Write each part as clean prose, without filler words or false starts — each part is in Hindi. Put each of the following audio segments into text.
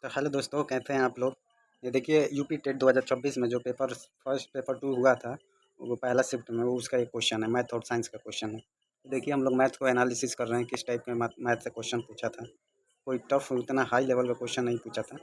तो हेलो दोस्तों, कैसे हैं आप लोग। ये देखिए यूपी टेट 2024 में जो पेपर फर्स्ट पेपर 2 हुआ था, वो पहला शिफ्ट में वो उसका एक क्वेश्चन है, मैथ और साइंस का क्वेश्चन है। तो देखिए हम लोग मैथ को एनालिसिस कर रहे हैं किस टाइप के मैथ से क्वेश्चन पूछा था। कोई टफ उतना हाई लेवल का क्वेश्चन नहीं पूछा था।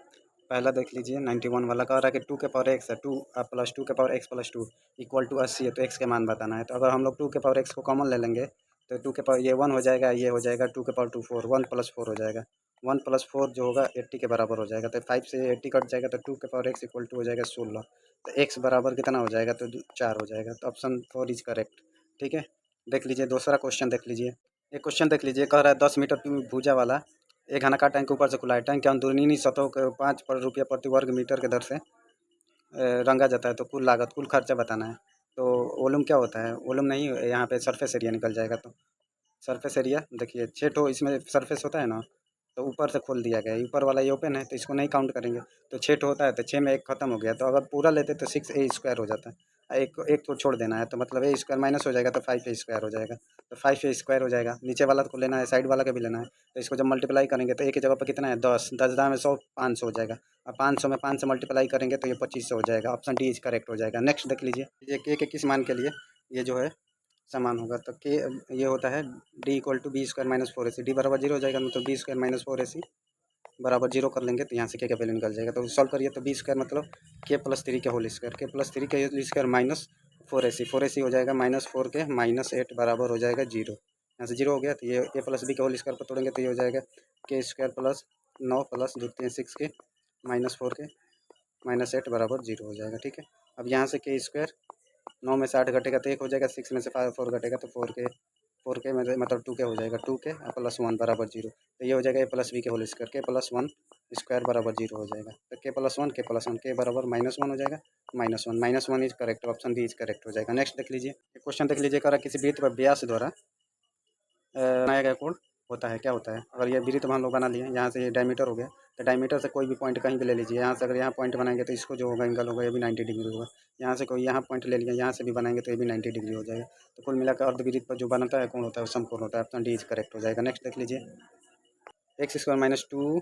पहला देख लीजिए 91 वाला कह रहा है कि 2 के पावर एक्स है, 2 प्लस 2 के power x plus 2 equal to 80 है, तो एक्स के मान बताना है। तो अगर हम लोग 2 के पावर एक्स को कॉमन ले लेंगे तो 2 के पावर ये 1 हो जाएगा, ये हो जाएगा 2 के पावर 2 4, 1 प्लस 4 हो जाएगा। 1 प्लस 4 जो होगा 80 के बराबर हो जाएगा, तो 5 से 80 कट जाएगा तो 2 के पावर एक्स इक्वल टू हो जाएगा 16। तो एक्स बराबर कितना हो जाएगा, तो 4 हो जाएगा। तो ऑप्शन 4 इज करेक्ट। ठीक है, देख लीजिए दूसरा क्वेश्चन देख लीजिए। एक क्वेश्चन देख लीजिए, कह रहा है 10 मीटर भुजा वाला एक घनाकार टैंक ऊपर से खुला है। टैंक के अंदरूनी सतहों को 5 रुपया प्रति वर्ग मीटर के दर से रंगा जाता है। तो कुल लागत, कुल खर्चा बताना है। तो वॉल्यूम क्या होता है, वॉल्यूम नहीं, यहाँ पे सरफेस एरिया निकल जाएगा। तो सरफेस एरिया देखिए 6 ठो इसमें सरफेस होता है ना, तो ऊपर से खोल दिया गया है, ऊपर वाला ये ओपन है तो इसको नहीं काउंट करेंगे। तो 6 ठो होता है तो 6 में एक खत्म हो गया, तो अगर पूरा लेते तो 6a² हो जाता है। एक एक को छोड़ देना है तो मतलब a² माइनस हो जाएगा तो 5a² हो जाएगा। तो 5a² हो जाएगा। नीचे वाला को लेना है, साइड वाला का भी लेना है। तो इसको जब मल्टीप्लाई करेंगे तो एक की जगह पर कितना है 10, 10 दाम में 100, 500 हो जाएगा। अब 500 में 5 से मल्टीप्लाई करेंगे तो ये 2500 हो जाएगा। ऑप्शन डी इज करेक्ट हो जाएगा। नेक्स्ट देख लीजिए, ये के किस मान के लिए ये जो है समान होगा। तो के ये होता है D equal to b² minus 4ac। D बराबर जीरो हो जाएगा, मतलब b² माइनस 4ac बराबर जीरो कर लेंगे तो यहाँ से के का वैल्यू निकल जाएगा। तो सॉल्व करिए तो b² मतलब के प्लस 3 के होल स्क्वायर, के प्लस 3 के होल स्क्वायर माइनस 4ac हो जाएगा माइनस 4 के माइनस 8 बराबर हो जाएगा जीरो। यहाँ से जीरो हो गया तो ये a प्लस बी के होल स्क्वायर पर तोड़ेंगे तो ये हो जाएगा के² प्लस 9 प्लस 6 के माइनस 4 के माइनस 8 बराबर जीरो हो जाएगा। ठीक है, अब यहाँ से के², 9 में से 8 घटेगा तो 1 हो जाएगा, 6 में से 4 घटेगा तो 4 के मतलब 2 के हो जाएगा, 2 के प्लस 1 बराबर जीरो। तो ये हो जाएगा ए प्लस बी के होल स्क्वायर, के प्लस 1 स्क्वायर बराबर जीरो हो जाएगा। तो के प्लस 1 के बराबर -1 हो जाएगा, -1 is correct, option B is correct हो जाएगा। नेक्स्ट देख लीजिए, क्वेश्चन देख लीजिए, करा किसी वृत्त पर व्यास द्वारा बनाया गया कोण होता है, क्या होता है। अगर ये वृत्त हम लोग बना लिए, यहाँ से ये डायमीटर हो गया, तो डायमीटर से कोई भी पॉइंट कहीं भी ले लीजिए। यहाँ से अगर यहाँ पॉइंट बनाएंगे तो इसको जो होगा एंगल होगा ये भी 90 डिग्री होगा। यहाँ से कोई यहाँ पॉइंट ले लिया, यहाँ से भी बनाएंगे तो ये भी 90 डिग्री हो जाएगा। तो कुल मिलाकर अर्धवृत्त पर जो बनता है कोण होता है वो समकोण होता है। ऑप्शन डी इज करेक्ट हो जाएगा। नेक्स्ट देख लीजिए, x² माइनस 2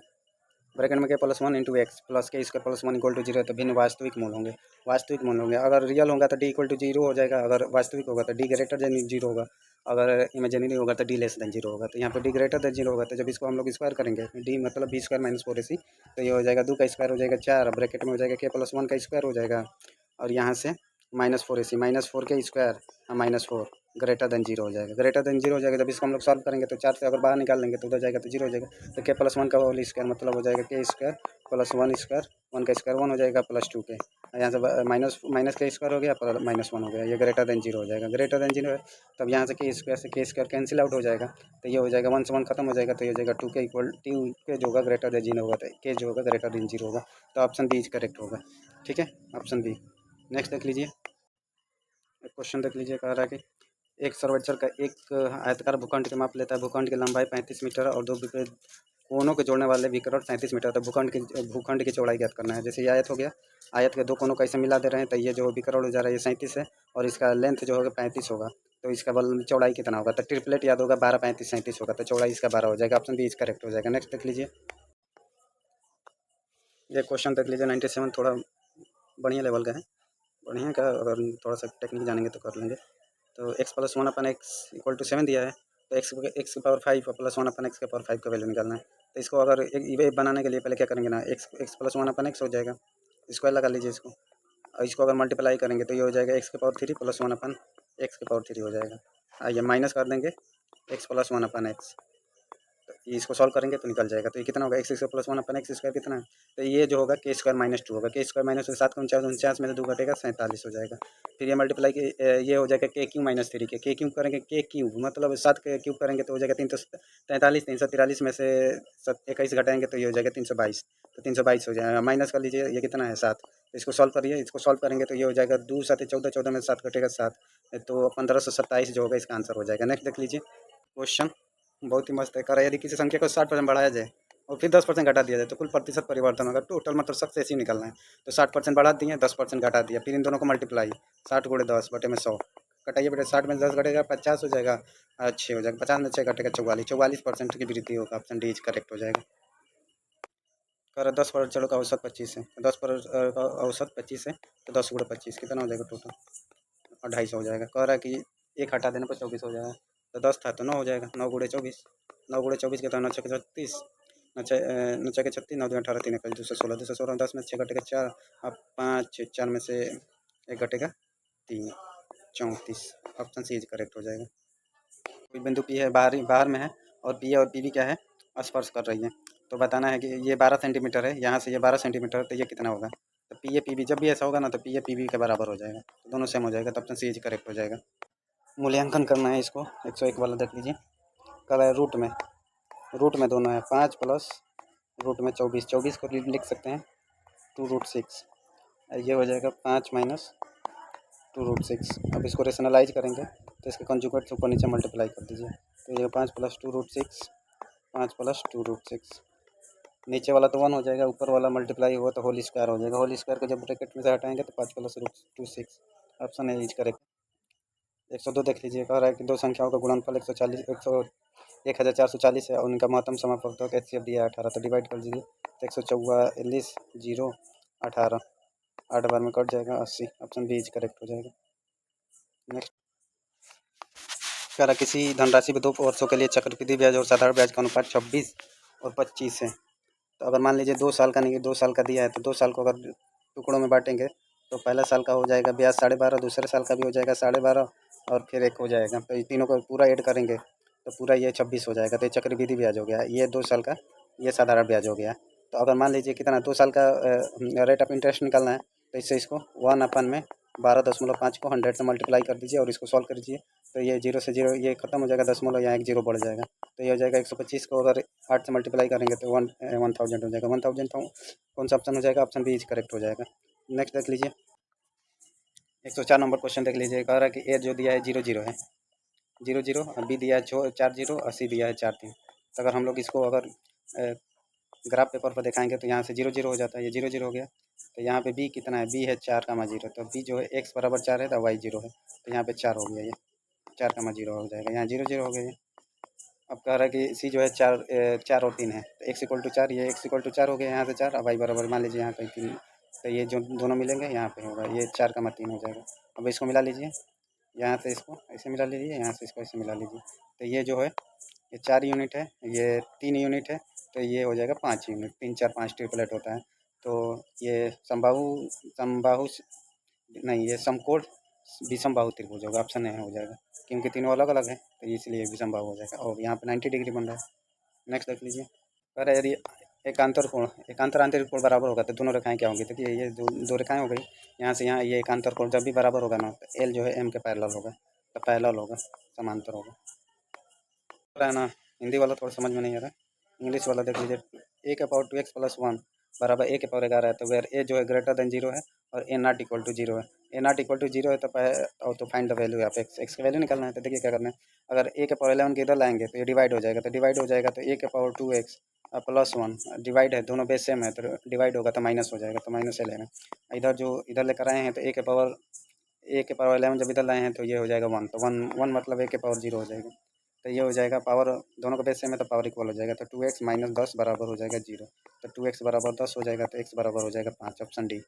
ब्रैकेट में k plus 1 into x plus के² प्लस 1 इक्वल टू जीरो, तो भिन्न वास्तविक मूल होंगे। वास्तविक मूल होंगे, अगर रियल होगा तो डी इक्वल टू जीरो हो जाएगा, अगर वास्तविक होगा तो डी ग्रेटर देन जीरो होगा, अगर इमेजिनरी होगा तो डी लेस देन जीरो होगा। तो यहाँ पर डी ग्रेटर देन जीरो होगा, तो जब इसको हम लोग स्क्वायर करेंगे डी मतलब b² माइनस 4ac, तो ये हो जाएगा 2 का स्क्वायर हो जाएगा 4, ब्रैकेट में हो जाएगा के प्लस 1 का स्क्वायर हो जाएगा, और यहाँ से -4ac माइनस 4 के स्क्वायर -4 ग्रेटर देन जीरो हो जाएगा। ग्रेटर देन जीरो हो जाएगा, जब इसको हम लोग सॉल्व करेंगे तो 4 से अगर बाहर निकाल लेंगे तो उधर जाएगा तो जीरो हो जाएगा। तो के प्लस 1 का होल स्क्वायर मतलब हो जाएगा के² प्लस 1 स्क्वायर, 1 का स्क्वायर 1 हो जाएगा प्लस 2 के, यहाँ से माइनस के स्क्वायर हो गया पर -1 हो गया, ये ग्रेटर देन जीरो हो जाएगा। ग्रेटर देन जीरो है तब यहाँ से के स्क्वायर कैंसिल आउट हो जाएगा, तो ये हो जाएगा 1 से 1 खत्म हो जाएगा, तो ये हो जाएगा 2 के इक्वल 2 के जो होगा ग्रेटर देन जीरो होगा, तो के जो होगा ग्रेटर देन जीरो होगा। तो ऑप्शन बी इज करेक्ट होगा। ठीक है, ऑप्शन बी। नेक्स्ट देख लीजिए, क्वेश्चन देख लीजिए, कह रहा है कि एक सर्वेक्षण का एक आयताकार भूखंड के माप लेता है। भूखंड की लंबाई 35 मीटर और दो विपरीत कोनों के जोड़ने वाले विकर्ण 37 मीटर। तो भूखंड की चौड़ाई ज्ञात करना है। जैसे ये आयत हो गया, आयत के दो कोनों को ऐसे मिला दे रहे हैं, तो ये जो विकर्ण हो जा रहा है ये 37 है और इसका लेंथ जो होगा 35 होगा, तो इसका बल चौड़ाई कितना होगा। तो ट्रिपलेट याद होगा 12, 35, 37 होगा, तो चौड़ाई इसका 12 हो जाएगा। ऑप्शन बी इज करेक्ट हो जाएगा। नेक्स्ट देख लीजिए, ये क्वेश्चन देख लीजिए 97, थोड़ा बढ़िया लेवल का है। बढ़िया का अगर थोड़ा सा टेक्निक जानेंगे तो कर लेंगे। तो x प्लस 1 अपन एक्स इक्वल टू 7 दिया है, तो एक्स की पावर 5 प्लस 1 अपन एक्स के पावर 5 का वैल्यू निकालना है। तो इसको अगर ये बनाने के लिए पहले क्या करेंगे ना, एक्स प्लस 1 अपन एक्स हो जाएगा, स्क्वायर लगा लीजिए इसको, और इसको अगर मल्टीप्लाई करेंगे तो ये हो जाएगा एक्स के पावर 3 प्लस 1 अपन एक्स के पावर 3 हो जाएगा। आइए माइनस कर देंगे एक्स प्लस 1 अपन एक्स, तो इसको सॉल्व करेंगे तो निकल जाएगा। तो ये कितना होगा, एक्स प्लस 1 अपन एक्स स्क्वायर कितना है, तो ये जो होगा के² माइनस 2 होगा। के² माइनस 7 को 49 में से 2 घटेगा 47 हो जाएगा। फिर ये मल्टीप्लाई के ये हो जाएगा के क्यू माइनस 3 के क्यूब करेंगे, के क्यूब मतलब 7 के क्यूब करेंगे तो हो जाएगा 343, 343 में से 21 घटाएंगे तो ये हो जाएगा 322, तो 322 हो जाएगा। माइनस कर लीजिए, ये कितना है 7, तो इसको सॉल्व करिए, इसको सॉल्व करेंगे तो ये हो जाएगा 2 7 14, 14 में 7 घटेगा 7, तो 1527 जो होगा इसका आंसर हो जाएगा। नेक्स्ट देख लीजिए, क्वेश्चन बहुत ही मस्त है। करा यदि किसी संख्या को 60% बढ़ाया जाए और फिर 10% घटा दिया जाए तो कुल प्रतिशत परिवर्तन होगा। टोटल मतलब सबसे ऐसे ही निकलना है। तो 60% बढ़ा दिए, 10% घटा दिया, फिर इन दोनों को मल्टीप्लाई 60 × 10 बटे में 100 कटाइए बेटे, 60 में 10 घटेगा 50 हो जाएगा, 6 हो जाएगा, 50 में 6 घटेगा 44, 44% की वृद्धि होगा। ऑप्शन डी इज करेक्ट हो जाएगा। कह रहा 10 पर चढ़ो का औसत 25 है, तो 10 पर का औसत 25 है, तो 10 गुणा 25 कितना हो जाएगा टोटल? 250 हो जाएगा। कह रहा है कि एक हटा देने पर 24 हो जाएगा, तो 10 था तो 9 हो जाएगा। 9 गुणे 24, 9 गुणे 24 कितना? 9 छः 36, 9 छः 36, 9 18, 3 1 216, 216, 10 में 6 घटेगा 4, अब 5 4 में से 1 घटेगा 3, 34। ऑप्शन सी इज करेक्ट हो जाएगा। कोई बिंदु पी है बाहर में है, और पी और पी भी क्या है? स्पर्श कर रही है। तो बताना है कि ये 12 सेंटीमीटर है, यहाँ से ये 12 सेंटीमीटर है, तो ये कितना होगा? तो पी ए पी बी, जब भी ऐसा होगा ना तो पी ए पी बी के बराबर हो जाएगा, तो दोनों सेम हो जाएगा, तो ऑप्शन सी इज करेक्ट हो जाएगा। मूल्यांकन करना है इसको। 101 वाला देख लीजिए। कल है रूट में दोनों है 5 प्लस रूट में 24, 24 को लिख सकते हैं 2√6, ये हो जाएगा 5 माइनस 2√6। अब इसको रेशनलाइज करेंगे तो इसके कंजुगेट ऊपर नीचे मल्टीप्लाई कर दीजिए, तो ये 5 प्लस 2√6, 5 प्लस 2√6, नीचे वाला तो 1 हो जाएगा, ऊपर वाला मल्टीप्लाई हुआ तो होल स्क्वायर हो जाएगा। होल स्क्वायर को जब ब्रैकेट में से हटाएंगे तो 5 plus √26, option A is correct. 102 देख लीजिए। कह रहा है कि दो संख्याओं का गुणनफल 1440 है और उनका महत्तम समापक एचसीएफ दिया है 18, तो डिवाइड कर दीजिए, तो 144 0 18, 8 बार में कट जाएगा 80, ऑप्शन बी इज करेक्ट हो जाएगा। नेक्स्ट कह रहा किसी धनराशि पर 2 वर्षों के लिए चक्रवृद्धि ब्याज और साधारण ब्याज का अनुपात 26 और 25 है। तो अगर मान लीजिए 2 साल का नहीं, 2 साल का दिया है, तो 2 साल को अगर टुकड़ों में बांटेंगे तो पहला साल का हो जाएगा ब्याज 12.5, दूसरे साल का भी हो जाएगा 12.5, और फिर एक हो जाएगा, तो ये तीनों को पूरा ऐड करेंगे तो पूरा ये 26 हो जाएगा, तो ये चक्रवृद्धि ब्याज हो गया। ये 2 साल का, ये साधारण ब्याज हो गया। तो अगर मान लीजिए कितना 2 साल का रेट ऑफ इंटरेस्ट निकालना है, तो इससे इसको 1/12.5 को 100 से मल्टीप्लाई कर दीजिए और इसको सॉल्व कर दीजिए, तो ये 0 से 0 ये खत्म हो जाएगा, दशमलव यहाँ एक 0 बढ़ जाएगा, तो ये हो जाएगा 125 को अगर 8 से मल्टीप्लाई करेंगे तो 1000 हो जाएगा। 1000 तो कौन सा ऑप्शन हो जाएगा? ऑप्शन बी इज करेक्ट हो जाएगा। नेक्स्ट देख लीजिए। 104 नंबर क्वेश्चन देख लीजिए। कह रहा है कि ए जो दिया है 0 0 है, 0 0, बी दिया है 4 0, और सी दिया है 4 3। तो अगर हम लोग इसको अगर ग्राफ पेपर पर दिखाएंगे तो यहाँ से 0 0 हो जाता है, ये 0 0 हो गया, तो यहाँ पे बी कितना है? बी है 4, 0, तो बी जो है एक्स बराबर 4 है तो वाई 0 है, तो यहाँ पे 4 हो गया, ये 4, 0 हो जाएगा, यहाँ 0 0 हो गया ये। अब कह रहा है कि सी जो है 4 और 3 है, तो एक्स इक्वल टू 4, ये एक्स इक्वल टू 4 हो गया यहाँ से 4, अब वाई बराबर मान लीजिए यहाँ कहीं 3, तो ये जो दोनों मिलेंगे यहाँ पे होगा, ये 4, 3 हो जाएगा। अब इसको मिला लीजिए, यहाँ से इसको ऐसे मिला लीजिए, यहाँ से इसको ऐसे मिला लीजिए, तो ये जो है ये 4 यूनिट है, ये 3 यूनिट है, तो ये हो जाएगा 5 यूनिट, 3 4 5 ट्रिपलेट होता है। तो ये समबाहु नहीं, ये समकोण विषमबाहु त्रिभुज होगा, ऑप्शन ए हो जाएगा, क्योंकि तीनों अलग अलग है तो इसलिए विषमबाहु हो जाएगा, और यहाँ पे 90 डिग्री बन रहा है। नेक्स्ट देख लीजिए। अरे यदि एकांतर आंतरिक कोण बराबर होगा तो दोनों रेखाएं क्या होंगी? देखिए ये दो रेखाएं हो गई, यहाँ से यहाँ ये एकांतर कोण जब भी बराबर होगा ना तो एल जो है एम के पैरेलल होगा, तो पैरेलल होगा, समांतर होगा। है ना? हिंदी वाला थोड़ा समझ में नहीं आ रहा, इंग्लिश वाला देख लीजिए। ए के पावर 2x + 1 बराबर ए के पावर 11 है, तो वेयर ए जो है ग्रेटर देन 0 है और ए नॉट इक्वल टू 0 है। ए नॉट इक्वल टू 0 है तो find the value of x की वैल्यू निकालना है। तो देखिए क्या करना है, अगर ए के पावर 11 के इधर लाएंगे तो ये डिवाइड हो जाएगा, तो डिवाइड हो जाएगा तो ए के पावर 2x + 1 डिवाइड है, दोनों बेस सेम है तो डिवाइड होगा तो माइनस हो जाएगा, तो माइनस ए लेना। इधर जो इधर लेकर आए हैं तो ए के पावर 11 जब इधर लाए हैं तो ये हो जाएगा 1, तो 1 मतलब ए के पावर 0 हो जाएगा, तो ये हो जाएगा पावर, दोनों का बेस सेम है तो पावर इक्वल हो जाएगा, तो 2x - 10 बराबर हो जाएगा 0, तो 2x बराबर 10 हो जाएगा, तो x बराबर हो जाएगा 5, ऑप्शन डी।